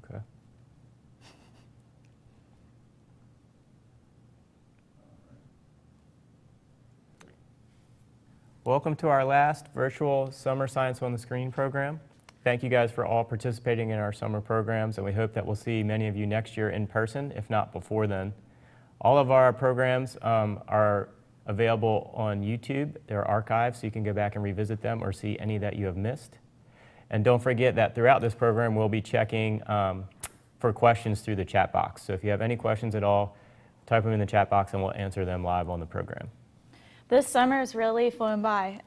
Okay. Welcome to our last virtual Summer Science on the Screen program. Thank you guys for all participating in our summer programs, and we hope that we'll see many of you next year in person, if not before then. All of our programs are available on YouTube. They're archived, so you can go back and revisit them or see any that you have missed. And don't forget that throughout this program, we'll be checking for questions through the chat box. So if you have any questions at all, type them in the chat box and we'll answer them live on the program. This summer has really flown by.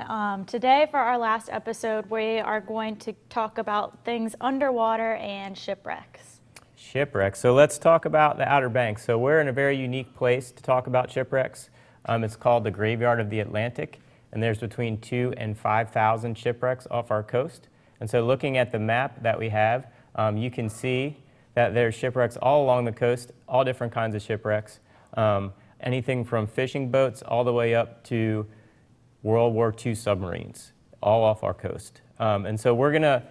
Today, for our last episode, we are going to talk about things underwater and shipwrecks. Shipwrecks. So let's talk about the Outer Banks. So we're in a very unique place to talk about shipwrecks. It's called the Graveyard of the Atlantic, and there's between 2,000 and 5,000 shipwrecks off our coast. And so looking at the map that we have, you can see that there's shipwrecks all along the coast, all different kinds of shipwrecks. Anything from fishing boats all the way up to World War II submarines, all off our coast. And so we're going to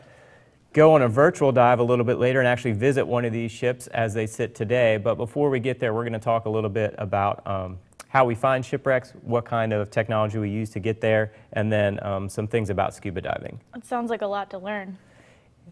go on a virtual dive a little bit later and actually visit one of these ships as they sit today. But before we get there, we're going to talk a little bit about how we find shipwrecks, what kind of technology we use to get there, and then some things about scuba diving. It sounds like a lot to learn.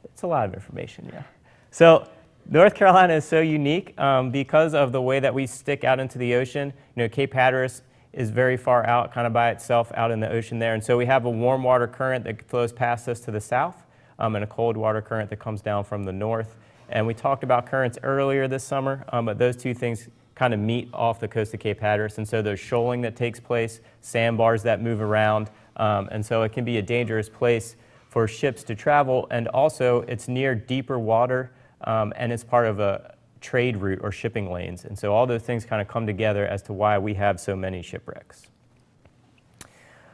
It's a lot of information, yeah. So North Carolina is so unique because of the way that we stick out into the ocean. You know, Cape Hatteras is very far out, kind of by itself out in the ocean there. And so we have a warm water current that flows past us to the south and a cold water current that comes down from the north. And we talked about currents earlier this summer, but those two things kind of meet off the coast of Cape Hatteras. And so there's shoaling that takes place, sandbars that move around. And so it can be a dangerous place for ships to travel. And also it's near deeper water. And it's part of a trade route or shipping lanes. And so all those things kind of come together as to why we have so many shipwrecks.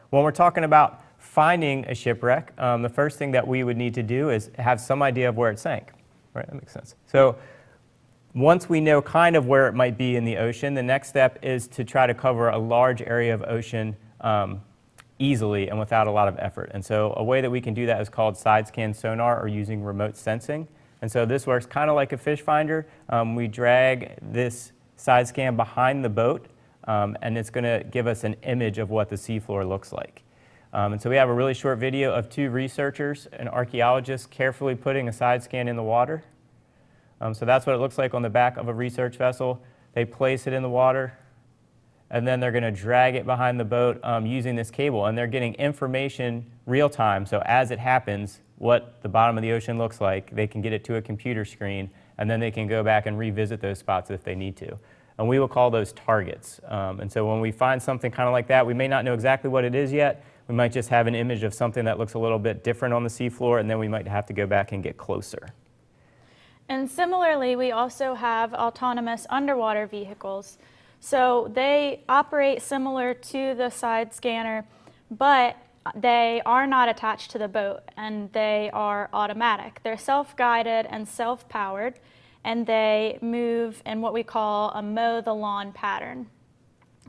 When we're talking about finding a shipwreck, the first thing that we would need to do is have some idea of where it sank. Right, that makes sense. So once we know kind of where it might be in the ocean, the next step is to try to cover a large area of ocean easily and without a lot of effort. And so a way that we can do that is called Sidescan Sonar or using remote sensing. And so this works kind of like a fish finder. We drag this side scan behind the boat, and it's going to give us an image of what the seafloor looks like. And so we have a really short video of two researchers and archaeologists carefully putting a side scan in the water. So that's what it looks like on the back of a research vessel. They place it in the water, and then they're going to drag it behind the boat using this cable. And they're getting information real time. So as it happens, what the bottom of the ocean looks like, they can get it to a computer screen, and then they can go back and revisit those spots if they need to. And we will call those targets. And so when we find something kind of like that, we may not know exactly what it is yet. We might just have an image of something that looks a little bit different on the seafloor, and then we might have to go back and get closer. And similarly, we also have autonomous underwater vehicles. So they operate similar to the side scanner, but they are not attached to the boat, and they are automatic. They're self-guided and self-powered, and they move in what we call a mow the lawn pattern.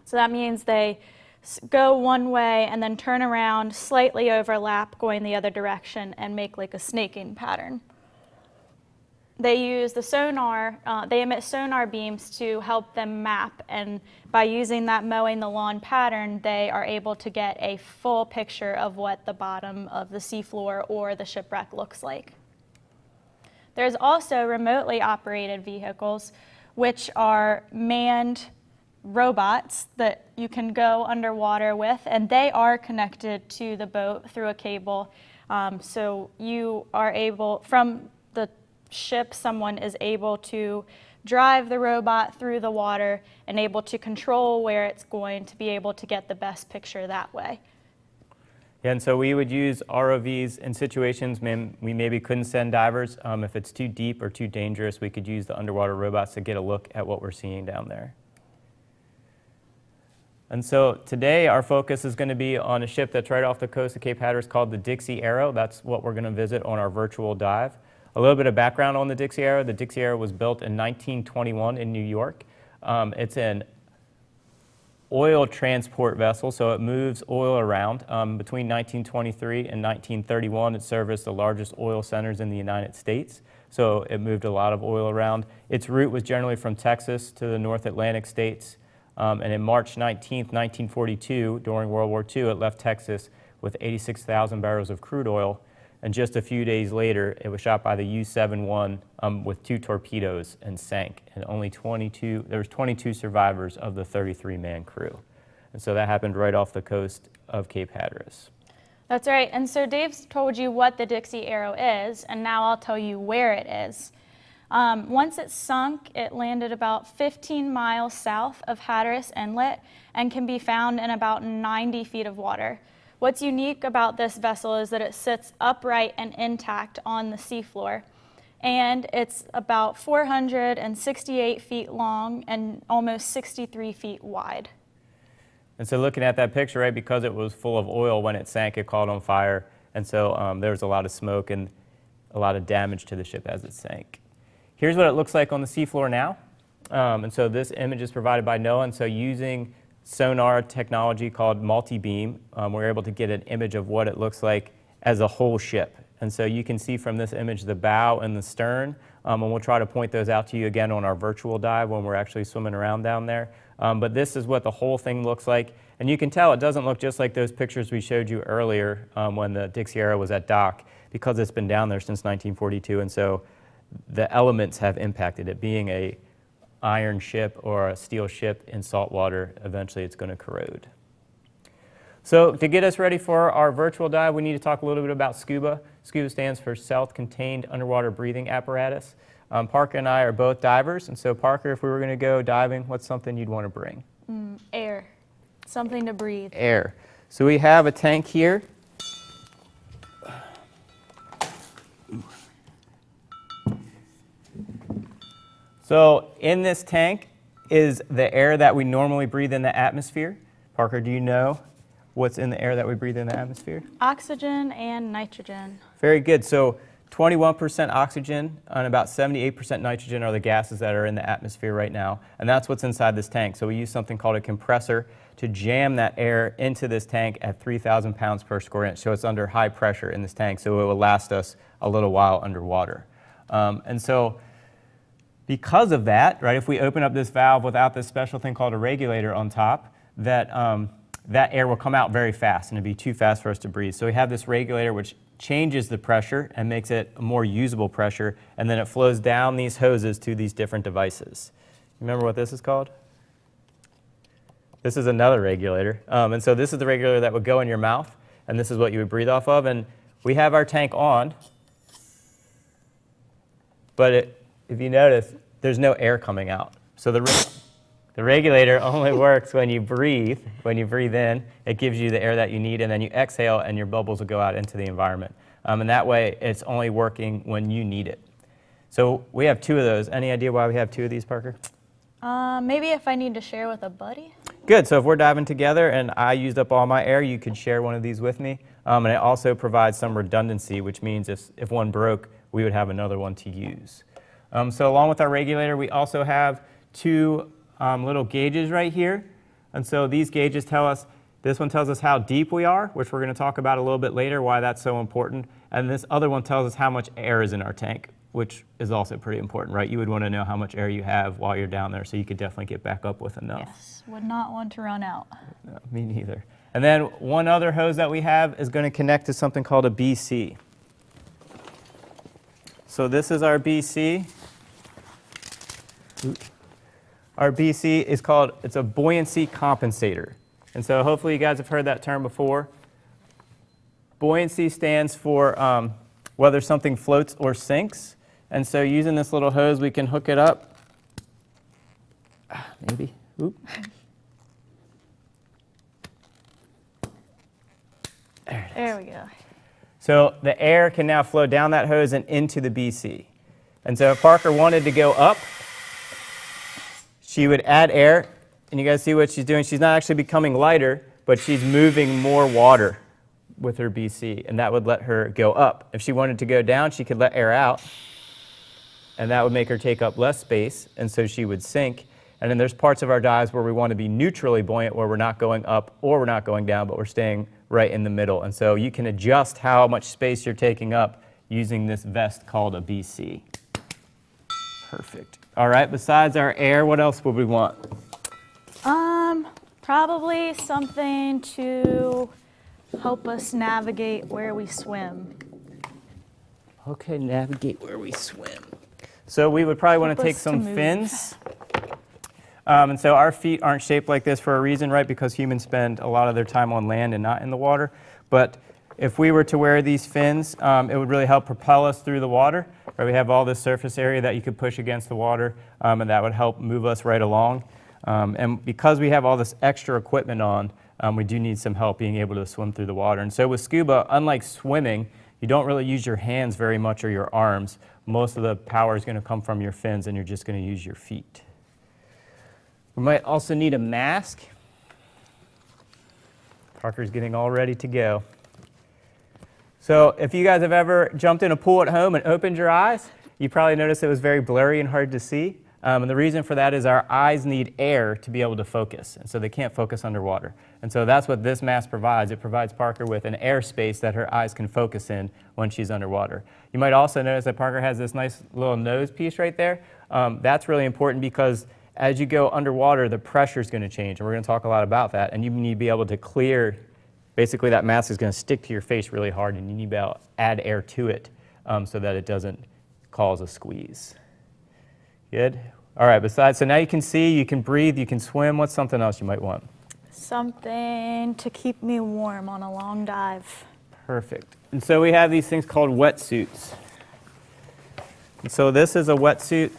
So that means they go one way and then turn around, slightly overlap, going the other direction, and make like a snaking pattern. They use the sonar, they emit sonar beams to help them map, and by using that mowing the lawn pattern, they are able to get a full picture of what the bottom of the seafloor or the shipwreck looks like. There's also remotely operated vehicles, which are manned robots that you can go underwater with, and they are connected to the boat through a cable. So you are able, from the ship, someone is able to drive the robot through the water and able to control where it's going to be able to get the best picture that way. Yeah, and so we would use ROVs in situations we maybe couldn't send divers. If it's too deep or too dangerous, we could use the underwater robots to get a look at what we're seeing down there. And so today our focus is going to be on a ship that's right off the coast of Cape Hatteras called the Dixie Arrow. That's what we're going to visit on our virtual dive. A little bit of background on the Dixie Arrow. The Dixie Arrow was built in 1921 in New York. It's an oil transport vessel, so it moves oil around. Between 1923 and 1931, it serviced the largest oil centers in the United States, so it moved a lot of oil around. Its route was generally from Texas to the North Atlantic states, and in March 19, 1942, during World War II, it left Texas with 86,000 barrels of crude oil, and just a few days later, it was shot by the U-71 with 2 torpedoes and sank. And there was 22 survivors of the 33-man crew. And so that happened right off the coast of Cape Hatteras. That's right. And so Dave's told you what the Dixie Arrow is, and now I'll tell you where it is. Once it sunk, it landed about 15 miles south of Hatteras Inlet and can be found in about 90 feet of water. What's unique about this vessel is that it sits upright and intact on the seafloor, and it's about 468 feet long and almost 63 feet wide. And so looking at that picture, right, because it was full of oil when it sank, it caught on fire, and so there was a lot of smoke and a lot of damage to the ship as it sank. Here's what it looks like on the seafloor now. And so this image is provided by NOAA, and so using sonar technology called multi-beam, we're able to get an image of what it looks like as a whole ship. And so you can see from this image the bow and the stern, and we'll try to point those out to you again on our virtual dive when we're actually swimming around down there. But this is what the whole thing looks like. And you can tell it doesn't look just like those pictures we showed you earlier when the Dixie Arrow was at dock, because it's been down there since 1942, and so the elements have impacted it. Being a iron ship or a steel ship in salt water, eventually it's going to corrode. So to get us ready for our virtual dive, we need to talk a little bit about Scuba. Scuba stands for Self-Contained Underwater Breathing Apparatus. Parker and I are both divers, and so Parker, if we were going to go diving, what's something you'd want to bring? Air. Something to breathe. Air. So we have a tank here. So in this tank is the air that we normally breathe in the atmosphere. Parker, do you know what's in the air that we breathe in the atmosphere? Oxygen and nitrogen. Very good. So 21% oxygen and about 78% nitrogen are the gases that are in the atmosphere right now, and that's what's inside this tank. So we use something called a compressor to jam that air into this tank at 3,000 pounds per square inch. So it's under high pressure in this tank, so it will last us a little while underwater. And so because of that, right, if we open up this valve without this special thing called a regulator on top, that air will come out very fast and it'd be too fast for us to breathe. So we have this regulator which changes the pressure and makes it a more usable pressure, and then it flows down these hoses to these different devices. Remember what this is called? This is another regulator. And so this is the regulator that would go in your mouth, and this is what you would breathe off of. And we have our tank on, but if you notice, there's no air coming out. So the regulator only works when you breathe. When you breathe in, it gives you the air that you need, and then you exhale, and your bubbles will go out into the environment. And that way, it's only working when you need it. So we have 2 of those. Any idea why we have 2 of these, Parker? Maybe if I need to share with a buddy. Good. So if we're diving together and I used up all my air, you could share one of these with me. And it also provides some redundancy, which means if one broke, we would have another one to use. So along with our regulator, we also have 2 little gauges right here. And so these gauges tell us, this one tells us how deep we are, which we're going to talk about a little bit later, why that's so important. And this other one tells us how much air is in our tank, which is also pretty important, right? You would want to know how much air you have while you're down there, so you could definitely get back up with enough. Yes, would not want to run out. No, me neither. And then one other hose that we have is going to connect to something called a BC. So this is our BC. Our BC is called, it's a buoyancy compensator. And so hopefully you guys have heard that term before. Buoyancy stands for whether something floats or sinks. And so using this little hose, we can hook it up. Maybe. Oop. There we go. So the air can now flow down that hose and into the BC. And so if Parker wanted to go up, she would add air, and you guys see what she's doing. She's not actually becoming lighter, but she's moving more water with her BC, and that would let her go up. If she wanted to go down, she could let air out, and that would make her take up less space, and so she would sink. And then there's parts of our dives where we want to be neutrally buoyant, where we're not going up or we're not going down, but we're staying right in the middle. And so you can adjust how much space you're taking up using this vest called a BC. Perfect. All right, besides our air, what else would we want? Probably something to help us navigate where we swim. Okay, navigate where we swim. So we would probably want Help to take us to some move. fins. And so our feet aren't shaped like this for a reason, right? Because humans spend a lot of their time on land and not in the water. But if we were to wear these fins, it would really help propel us through the water. Right? We have all this surface area that you could push against the water, and that would help move us right along. And because we have all this extra equipment on, we do need some help being able to swim through the water. And so with scuba, unlike swimming, you don't really use your hands very much or your arms. Most of the power is going to come from your fins, and you're just going to use your feet. We might also need a mask. Parker's getting all ready to go. So if you guys have ever jumped in a pool at home and opened your eyes, you probably noticed it was very blurry and hard to see. And the reason for that is our eyes need air to be able to focus, and so they can't focus underwater. And so that's what this mask provides. It provides Parker with an airspace that her eyes can focus in when she's underwater. You might also notice that Parker has this nice little nose piece right there. That's really important because as you go underwater, the pressure is going to change, and we're going to talk a lot about that. And you need to be able to clear, basically that mask is going to stick to your face really hard, and you need to be able to add air to it so that it doesn't cause a squeeze. Good. All right, besides, so now you can see, you can breathe, you can swim. What's something else you might want? Something to keep me warm on a long dive. Perfect. And so we have these things called wetsuits. And so this is a wetsuit.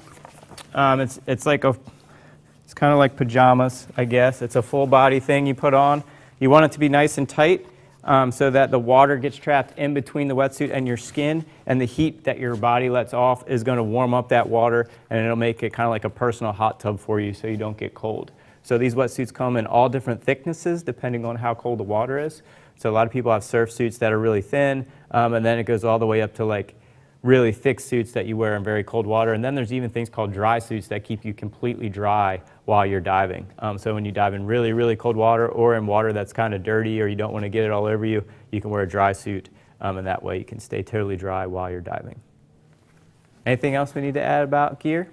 It's kind of like pajamas, I guess. It's a full body thing you put on. You want it to be nice and tight so that the water gets trapped in between the wetsuit and your skin, and the heat that your body lets off is going to warm up that water, and it'll make it kind of like a personal hot tub for you so you don't get cold. So these wetsuits come in all different thicknesses depending on how cold the water is. So a lot of people have surf suits that are really thin, and then it goes all the way up to like really thick suits that you wear in very cold water. And then there's even things called dry suits that keep you completely dry while you're diving. So when you dive in really, really cold water or in water that's kind of dirty or you don't want to get it all over you, you can wear a dry suit, and that way you can stay totally dry while you're diving. Anything else we need to add about gear?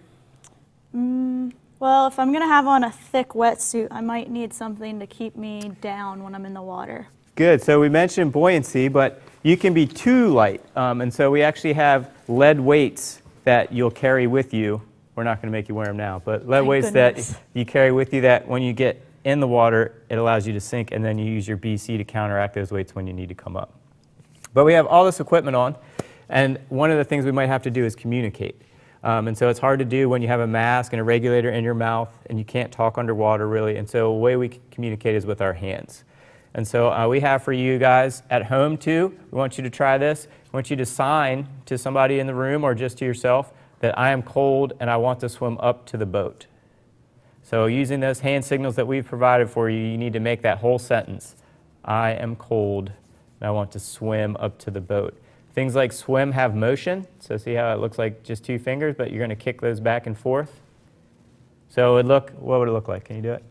Well, if I'm going to have on a thick wetsuit, I might need something to keep me down when I'm in the water. Good. So we mentioned buoyancy, but you can be too light. And so we actually have lead weights that you'll carry with you. We're not going to make you wear them now, but lead weights that you carry with you that when you get in the water, it allows you to sink, and then you use your BC to counteract those weights when you need to come up. But we have all this equipment on, and one of the things we might have to do is communicate. And so it's hard to do when you have a mask and a regulator in your mouth, and you can't talk underwater really. And so the way we communicate is with our hands. And so we have for you guys at home too, we want you to try this. We want you to sign to somebody in the room or just to yourself that I am cold and I want to swim up to the boat. So using those hand signals that we've provided for you, you need to make that whole sentence. I am cold and I want to swim up to the boat. Things like swim have motion, so see how it looks like just two fingers, but you're going to kick those back and forth. So it would look, what would it look like? Can you do it?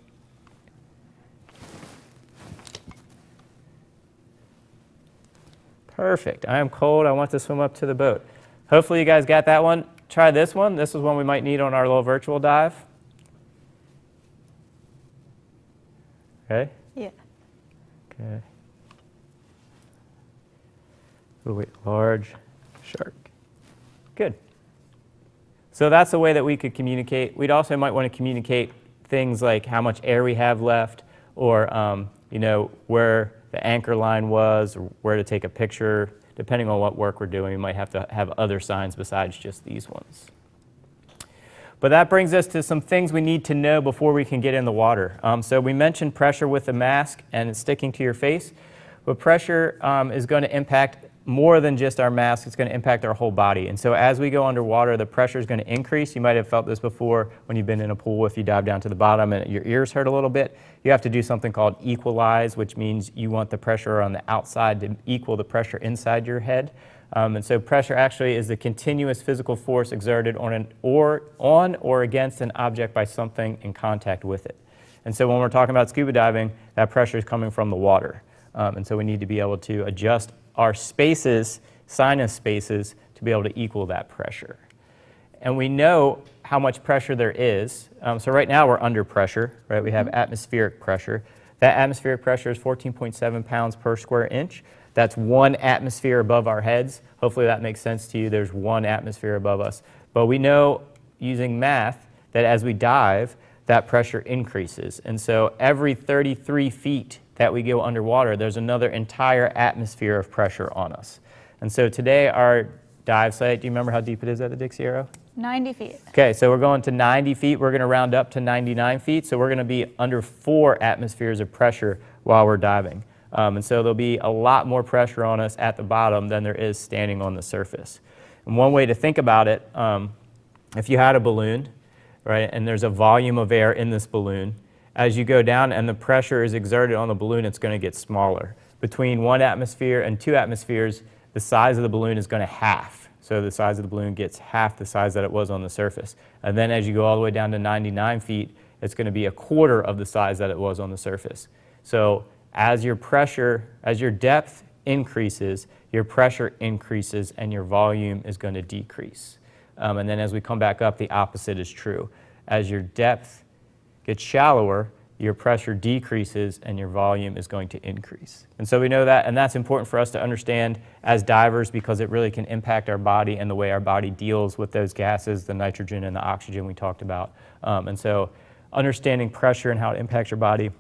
Perfect. I am cold. I want to swim up to the boat. Hopefully you guys got that one. Try this one. This is one we might need on our little virtual dive. Okay? Yeah. Okay. Oh, wait, large shark. Good. So that's the way that we could communicate. We'd also might want to communicate things like how much air we have left, or where the anchor line was, or where to take a picture. Depending on what work we're doing, we might have to have other signs besides just these ones. But that brings us to some things we need to know before we can get in the water. So we mentioned pressure with the mask and it's sticking to your face, but pressure is going to impact more than just our mask. It's going to impact our whole body. And so as we go underwater, the pressure is going to increase. You might have felt this before when you've been in a pool. If you dive down to the bottom and your ears hurt a little bit, you have to do something called equalize, which means you want the pressure on the outside to equal the pressure inside your head. And so pressure actually is the continuous physical force exerted on or against an object by something in contact with it. And so when we're talking about scuba diving, that pressure is coming from the water. And so we need to be able to adjust our spaces, sinus spaces, to be able to equal that pressure. And we know how much pressure there is. So right now we're under pressure, right? We have atmospheric pressure. That atmospheric pressure is 14.7 pounds per square inch. That's 1 atmosphere above our heads. Hopefully that makes sense to you. There's 1 atmosphere above us. But we know using math that as we dive, that pressure increases. And so every 33 feet that we go underwater, there's another entire atmosphere of pressure on us. And so today our dive site, do you remember how deep it is at the Dixie Arrow? 90 feet. Okay, so we're going to 90 feet. We're going to round up to 99 feet. So we're going to be under 4 atmospheres of pressure while we're diving. And so there'll be a lot more pressure on us at the bottom than there is standing on the surface. And one way to think about it, if you had a balloon, right, and there's a volume of air in this balloon, as you go down and the pressure is exerted on the balloon, it's going to get smaller. Between 1 atmosphere and 2 atmospheres, the size of the balloon is going to half. So the size of the balloon gets half the size that it was on the surface. And then as you go all the way down to 99 feet, it's going to be 1/4 of the size that it was on the surface. So as your depth increases, your pressure increases and your volume is going to decrease. And then as we come back up, the opposite is true. As your depth gets shallower, your pressure decreases and your volume is going to increase. And so we know that, and that's important for us to understand as divers because it really can impact our body and the way our body deals with those gases, the nitrogen and the oxygen we talked about. And so understanding pressure and how it impacts your body,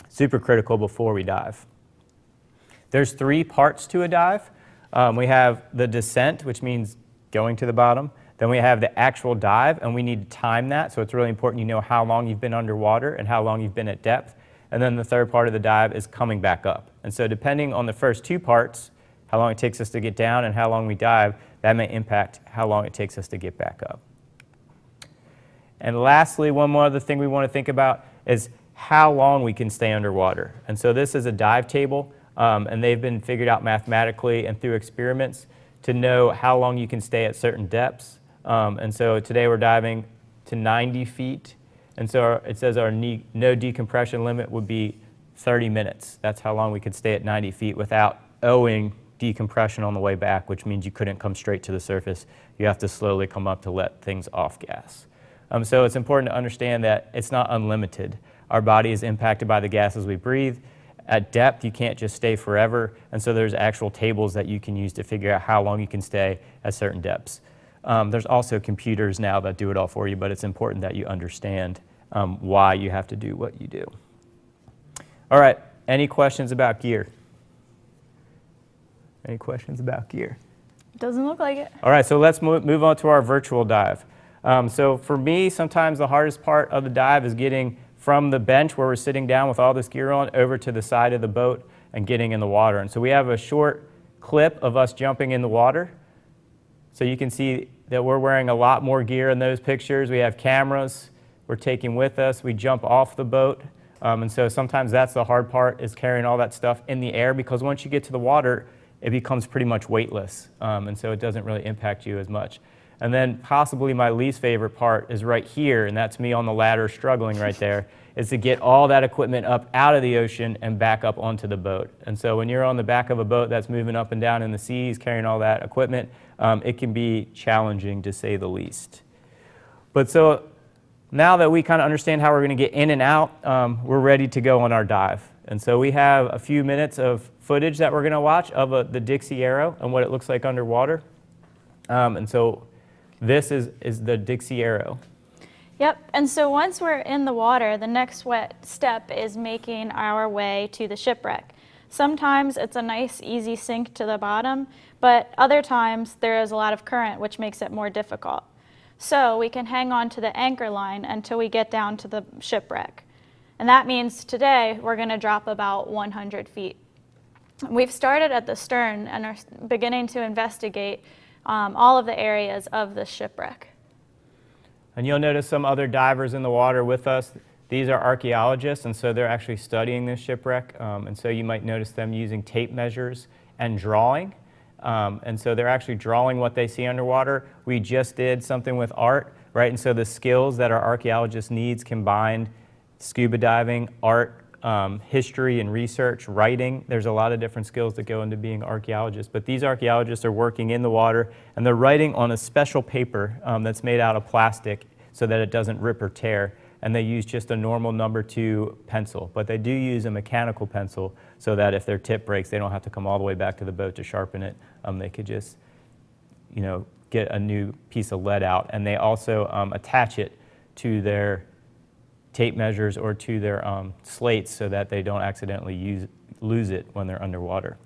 super critical before we dive. There's 3 parts to a dive. We have the descent, which means going to the bottom. Then we have the actual dive, and we need to time that. So it's really important you know how long you've been underwater and how long you've been at depth. And then the third part of the dive is coming back up. And so depending on the first 2 parts, how long it takes us to get down and how long we dive, that may impact how long it takes us to get back up. And lastly, one more other thing we want to think about is how long we can stay underwater. And so this is a dive table, and they've been figured out mathematically and through experiments to know how long you can stay at certain depths. And so today we're diving to 90 feet. And so it says our no decompression limit would be 30 minutes. That's how long we could stay at 90 feet without owing decompression on the way back, which means you couldn't come straight to the surface. You have to slowly come up to let things off gas. So it's important to understand that it's not unlimited. Our body is impacted by the gases we breathe. At depth, you can't just stay forever. And so there's actual tables that you can use to figure out how long you can stay at certain depths. There's also computers now that do it all for you, but it's important that you understand why you have to do what you do. All right, any questions about gear? Any questions about gear? Doesn't look like it. All right, so let's move on to our virtual dive. So for me, sometimes the hardest part of the dive is getting from the bench where we're sitting down with all this gear on over to the side of the boat and getting in the water. And so we have a short clip of us jumping in the water. So you can see that we're wearing a lot more gear in those pictures. We have cameras we're taking with us. We jump off the boat. And so sometimes that's the hard part, is carrying all that stuff in the air, because once you get to the water, it becomes pretty much weightless. And so it doesn't really impact you as much. And then possibly my least favorite part is right here, and that's me on the ladder struggling right there, is to get all that equipment up out of the ocean and back up onto the boat. And so when you're on the back of a boat that's moving up and down in the seas, carrying all that equipment, it can be challenging to say the least. But so now that we kind of understand how we're going to get in and out, we're ready to go on our dive. And so we have a few minutes of footage that we're going to watch of the Dixie Arrow and what it looks like underwater. And so this is the Dixie Arrow. Yep, and so once we're in the water, the next step is making our way to the shipwreck. Sometimes it's a nice, easy sink to the bottom, but other times there is a lot of current, which makes it more difficult. So we can hang on to the anchor line until we get down to the shipwreck. And that means today we're going to drop about 100 feet. We've started at the stern and are beginning to investigate all of the areas of the shipwreck. And you'll notice some other divers in the water with us. These are archaeologists, and so they're actually studying this shipwreck. And so you might notice them using tape measures and drawing. and so they're actually drawing what they see underwater. We just did something with art, right? And so the skills that our archaeologist needs combined scuba diving, art, history and research, writing. There's a lot of different skills that go into being archaeologists, but these archaeologists are working in the water and they're writing on a special paper that's made out of plastic so that it doesn't rip or tear, and they use just a normal number 2 pencil, but they do use a mechanical pencil so that if their tip breaks, they don't have to come all the way back to the boat to sharpen it. They could just, get a new piece of lead out, and they also attach it to their tape measures or to their slates so that they don't accidentally lose it when they're underwater.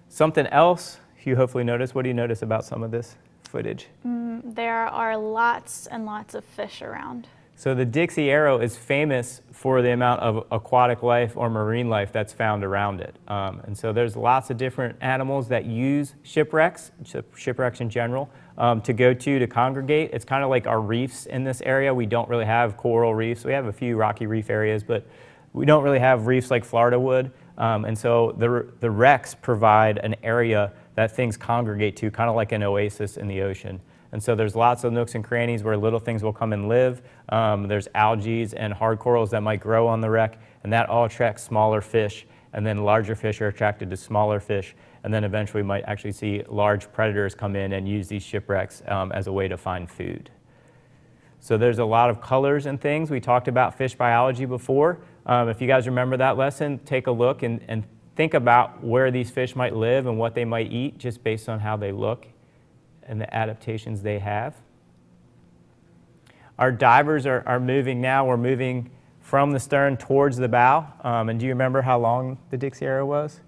Something else you hopefully notice. What do you notice about some of this footage? There are lots and lots of fish around. So the Dixie Arrow is famous for the amount of aquatic life or marine life that's found around it. And so there's lots of different animals that use shipwrecks in general, to go to congregate. It's kind of like our reefs in this area. We don't really have coral reefs. We have a few rocky reef areas, but we don't really have reefs like Florida would. And so the wrecks provide an area that things congregate to, kind of like an oasis in the ocean. And so there's lots of nooks and crannies where little things will come and live. There's algae and hard corals that might grow on the wreck, and that all attracts smaller fish, and then larger fish are attracted to smaller fish, and then eventually we might actually see large predators come in and use these shipwrecks as a way to find food. So there's a lot of colors and things. We talked about fish biology before. If you guys remember that lesson, take a look and think about where these fish might live and what they might eat just based on how they look and the adaptations they have. Our divers are moving now. We're moving from the stern towards the bow. And do you remember how long the Dixie Arrow was?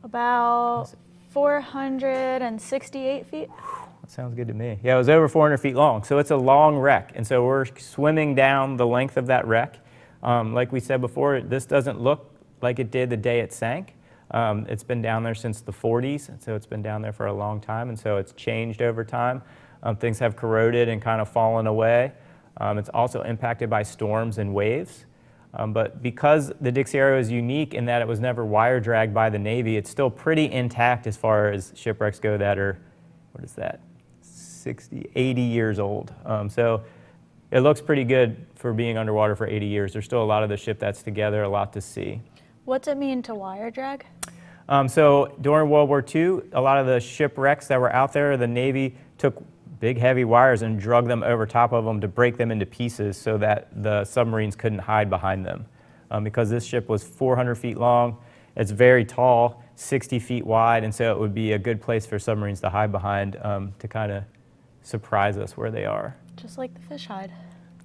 About 468 feet. That sounds good to me. Yeah, it was over 400 feet long. So it's a long wreck. And so we're swimming down the length of that wreck. Like we said before, this doesn't look like it did the day it sank. It's been down there since the 40s, and so it's been down there for a long time, and so it's changed over time. Things have corroded and kind of fallen away. It's also impacted by storms and waves. But because the Dixie Arrow is unique in that it was never wire dragged by the Navy, it's still pretty intact as far as shipwrecks go that are, 60, 80 years old. So it looks pretty good for being underwater for 80 years. There's still a lot of the ship that's together, a lot to see. What's it mean to wire drag? So during World War II, a lot of the shipwrecks that were out there, the Navy took big heavy wires and drug them over top of them to break them into pieces so that the submarines couldn't hide behind them. Because this ship was 400 feet long, it's very tall, 60 feet wide, and so it would be a good place for submarines to hide behind to kind of surprise us where they are. Just like the fish hide.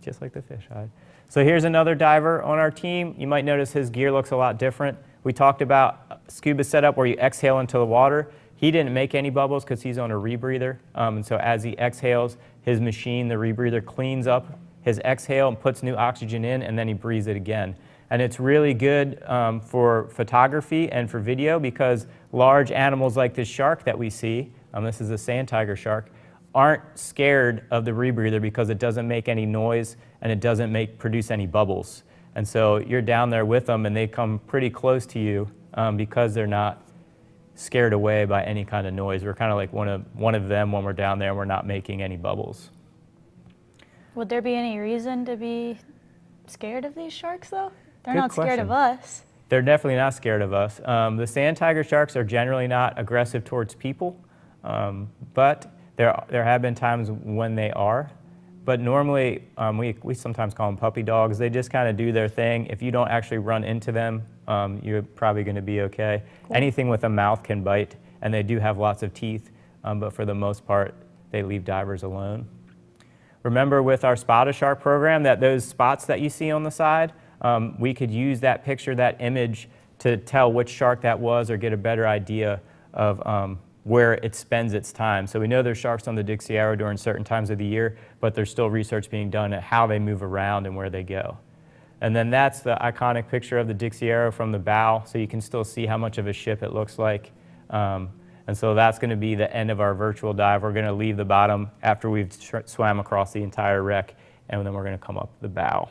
Just like the fish hide. So here's another diver on our team. You might notice his gear looks a lot different. We talked about scuba setup where you exhale into the water. He didn't make any bubbles because he's on a rebreather. And so as he exhales, his machine, the rebreather, cleans up his exhale and puts new oxygen in, and then he breathes it again. And it's really good for photography and for video because large animals like this shark that we see, this is a sand tiger shark, aren't scared of the rebreather because it doesn't make any noise and it doesn't produce any bubbles. And so you're down there with them and they come pretty close to you because they're not scared away by any kind of noise. We're kind of like one of them when we're down there and we're not making any bubbles. Would there be any reason to be scared of these sharks though? They're Good not scared question. of us. They're definitely not scared of us. The sand tiger sharks are generally not aggressive towards people, but there have been times when they are. But normally, we sometimes call them puppy dogs. They just kind of do their thing. If you don't actually run into them, you're probably going to be okay. Cool. Anything with a mouth can bite, and they do have lots of teeth, but for the most part, they leave divers alone. Remember with our Spot a Shark program that those spots that you see on the side, we could use that picture, that image, to tell which shark that was or get a better idea of where it spends its time. So we know there's sharks on the Dixie Arrow during certain times of the year, but there's still research being done at how they move around and where they go. And then that's the iconic picture of the Dixie Arrow from the bow, so you can still see how much of a ship it looks like. And so that's going to be the end of our virtual dive. We're going to leave the bottom after we've swam across the entire wreck, and then we're going to come up the bow.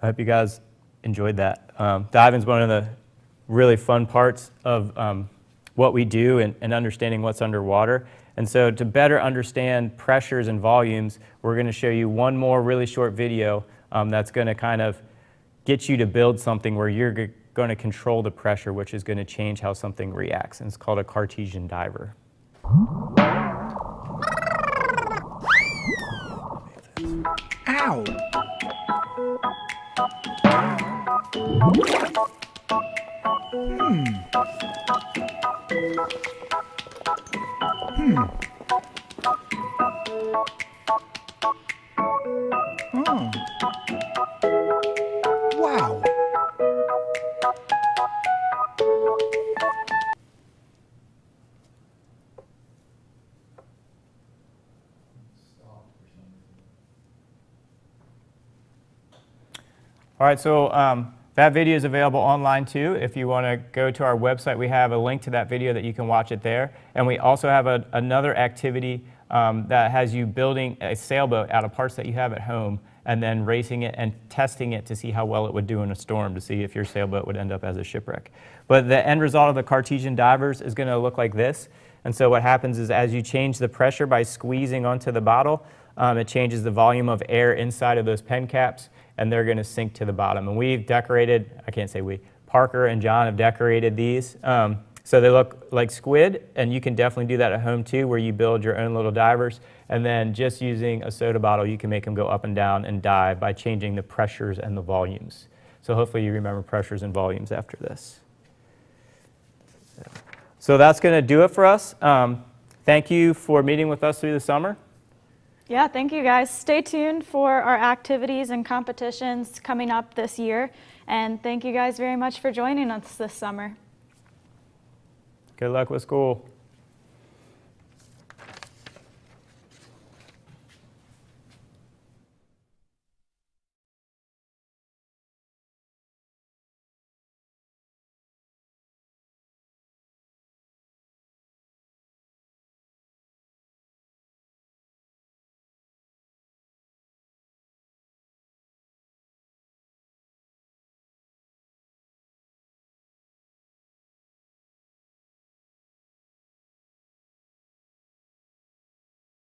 I hope you guys enjoyed that. Diving's one of the really fun parts of what we do and understanding what's underwater. And so to better understand pressures and volumes, we're going to show you one more really short video that's going to kind of get you to build something where you're going to control the pressure, which is going to change how something reacts. And it's called a Cartesian diver. Ow! Oh. Wow. All right, so that video is available online too. If you want to go to our website, we have a link to that video that you can watch it there. And we also have another activity that has you building a sailboat out of parts that you have at home and then racing it and testing it to see how well it would do in a storm, to see if your sailboat would end up as a shipwreck. But the end result of the Cartesian divers is going to look like this. And so what happens is as you change the pressure by squeezing onto the bottle, it changes the volume of air inside of those pen caps, and they're going to sink to the bottom. And we've decorated, I can't say we, Parker and John have decorated these. So they look like squid, and you can definitely do that at home too, where you build your own little divers, and then just using a soda bottle, you can make them go up and down and dive by changing the pressures and the volumes. So hopefully you remember pressures and volumes after this. So that's going to do it for us. Thank you for meeting with us through the summer. Yeah, thank you guys. Stay tuned for our activities and competitions coming up this year. And thank you guys very much for joining us this summer. Good luck with school.